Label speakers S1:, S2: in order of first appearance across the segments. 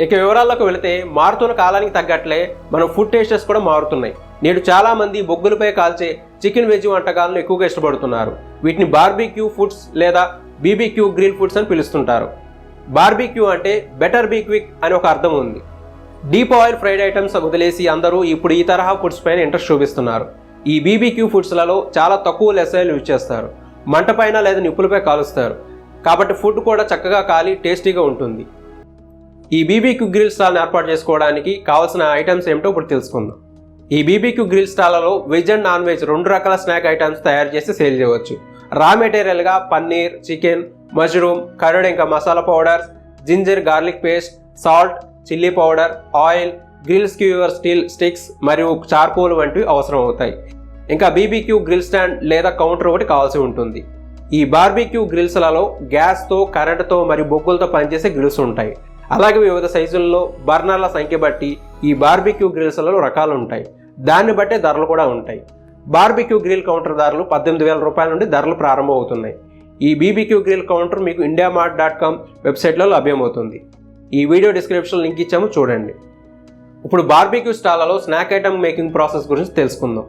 S1: ఇక వివరాల్లోకి వెళితే మారుతున్న కాలానికి తగ్గట్లే మన ఫుడ్ టేస్టర్స్ కూడా మారుతున్నాయి. నేడు చాలా మంది బొగ్గులపై కాల్చే చికెన్ వెజ్ వంటకాలను ఎక్కువగా ఇష్టపడుతున్నారు. వీటిని బార్బిక్యూ ఫుడ్స్ లేదా బీబీక్యూ గ్రిల్ ఫుడ్స్ అని పిలుస్తుంటారు. బార్బిక్యూ అంటే బెటర్ బీ క్విక్ అని ఒక అర్థం ఉంది. డీప్ ఆయిల్ ఫ్రైడ్ ఐటమ్స్ వదిలేసి అందరూ ఇప్పుడు ఈ తరహా ఫుడ్స్ పైన ఇంట్రెస్ట్ చూపిస్తున్నారు. ఈ బీబీక్యూ ఫుడ్స్లలో చాలా తక్కువ లెస్సాయిల్ యూజ్ చేస్తారు. మంట పైన లేదా నిప్పులపై కాలుస్తారు కాబట్టి ఫుడ్ కూడా చక్కగా కాలి టేస్టీగా ఉంటుంది. ఈ బీబీక్యూ గ్రిల్ స్టాల్ని ఏర్పాటు చేసుకోవడానికి కావాల్సిన ఐటమ్స్ ఏమిటో ఇప్పుడు తెలుసుకుందాం. ఈ బీబీక్యూ గ్రిల్ స్టాల్లో వెజ్ అండ్ నాన్ వెజ్ 2 రకాల స్నాక్ ఐటమ్స్ తయారు చేసి సేల్ చేయవచ్చు. రా మెటీరియల్గా పన్నీర్, చికెన్, మష్రూమ్, కర్డ్, ఇంకా masala powders, ginger garlic paste, salt, chilli powder, oil, grill skewer steel sticks మరియు చార్కోల్ వంటివి అవసరం అవుతాయి. ఇంకా బీబీక్యూ గ్రిల్ స్టాండ్ లేదా కౌంటర్ ఒకటి కావాల్సి ఉంటుంది. ఈ బార్బిక్యూ గ్రిల్స్లలో గ్యాస్తో, కరెంటుతో మరియు బొగ్గులతో పనిచేసే గ్రిల్స్ ఉంటాయి. అలాగే వివిధ సైజుల్లో బర్నర్ల సంఖ్య బట్టి ఈ బార్బిక్యూ గ్రిల్స్లలో రకాలు ఉంటాయి. దాన్ని బట్టే ధరలు కూడా ఉంటాయి. బార్బిక్యూ గ్రిల్ కౌంటర్ ధరలు 18,000 రూపాయల నుండి ధరలు ప్రారంభమవుతున్నాయి. ఈ బీబీక్యూ గ్రిల్ కౌంటర్ మీకు indiamart.com వెబ్సైట్లో లభ్యమవుతుంది. ఈ వీడియో డిస్క్రిప్షన్లో లింక్ ఇచ్చాము, చూడండి. ఇప్పుడు బార్బిక్యూ స్టాల్లో స్నాక్ ఐటమ్ మేకింగ్ ప్రాసెస్ గురించి తెలుసుకుందాం.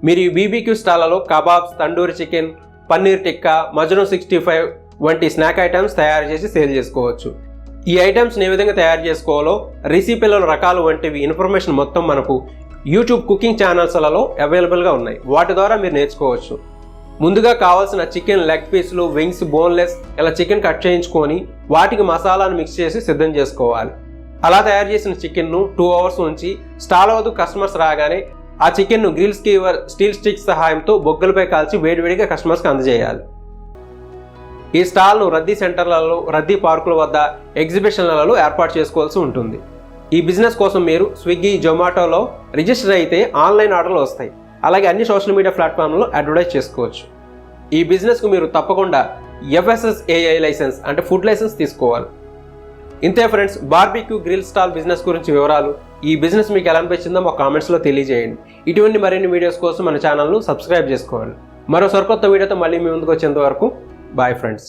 S1: మీరు ఈ బీబీక్యూ స్టాల్లో kebabs, tandoori chicken, paneer tikka, mushroom 65 వంటి స్నాక్ ఐటమ్స్ తయారు చేసి సేల్ చేసుకోవచ్చు. ఈ ఐటమ్స్ని ఏ విధంగా తయారు చేసుకోవాలో, రెసిపీల రకాలు వంటివి ఇన్ఫర్మేషన్ మొత్తం మనకు యూట్యూబ్ కుకింగ్ ఛానల్స్లలో అవైలబుల్గా ఉన్నాయి. వాటి ద్వారా మీరు నేర్చుకోవచ్చు. ముందుగా కావాల్సిన చికెన్ లెగ్ పీసులు, వింగ్స్, బోన్లెస్ ఇలా చికెన్ కట్ చేయించుకొని వాటికి మసాలాను మిక్స్ చేసి సిద్ధం చేసుకోవాలి. అలా తయారు చేసిన చికెన్ను 2 అవర్స్ ఉంచి స్టాల్ వద్ద కస్టమర్స్ రాగానే ఆ చికెన్ను గ్రిల్ స్క్యూవర్ స్టీల్ స్టిక్స్ సహాయంతో బొగ్గులపై కాల్చి వేడివేడిగా కస్టమర్స్కి అందజేయాలి. ఈ స్టాల్ను రద్దీ సెంటర్లలో, రద్దీ పార్కుల వద్ద, ఎగ్జిబిషన్లలో ఏర్పాటు చేసుకోవాల్సి ఉంటుంది. ఈ బిజినెస్ కోసం మీరు స్విగ్గీ, జొమాటోలో రిజిస్టర్ అయితే ఆన్లైన్ ఆర్డర్లు వస్తాయి. అలాగే అన్ని సోషల్ మీడియా ప్లాట్ఫామ్లలో అడ్వర్టైజ్ చేసుకోవచ్చు. ఈ బిజినెస్కు మీరు తప్పకుండా FSSAI లైసెన్స్ అంటే ఫుడ్ లైసెన్స్ తీసుకోవాలి. ఇంతే friends, barbecue grill stall business గురించి వివరాలు. ఈ బిజినెస్ మీకు ఎలా అనిపించిందో మా కామెంట్స్లో తెలియజేయండి. ఇటువంటి మరిన్ని వీడియోస్ కోసం మన ఛానల్ను సబ్స్క్రైబ్ చేసుకోవాలి. మరో సరికొత్త వీడియోతో మళ్ళీ మీ ముందుకు వచ్చేంత వరకు బాయ్ ఫ్రెండ్స్.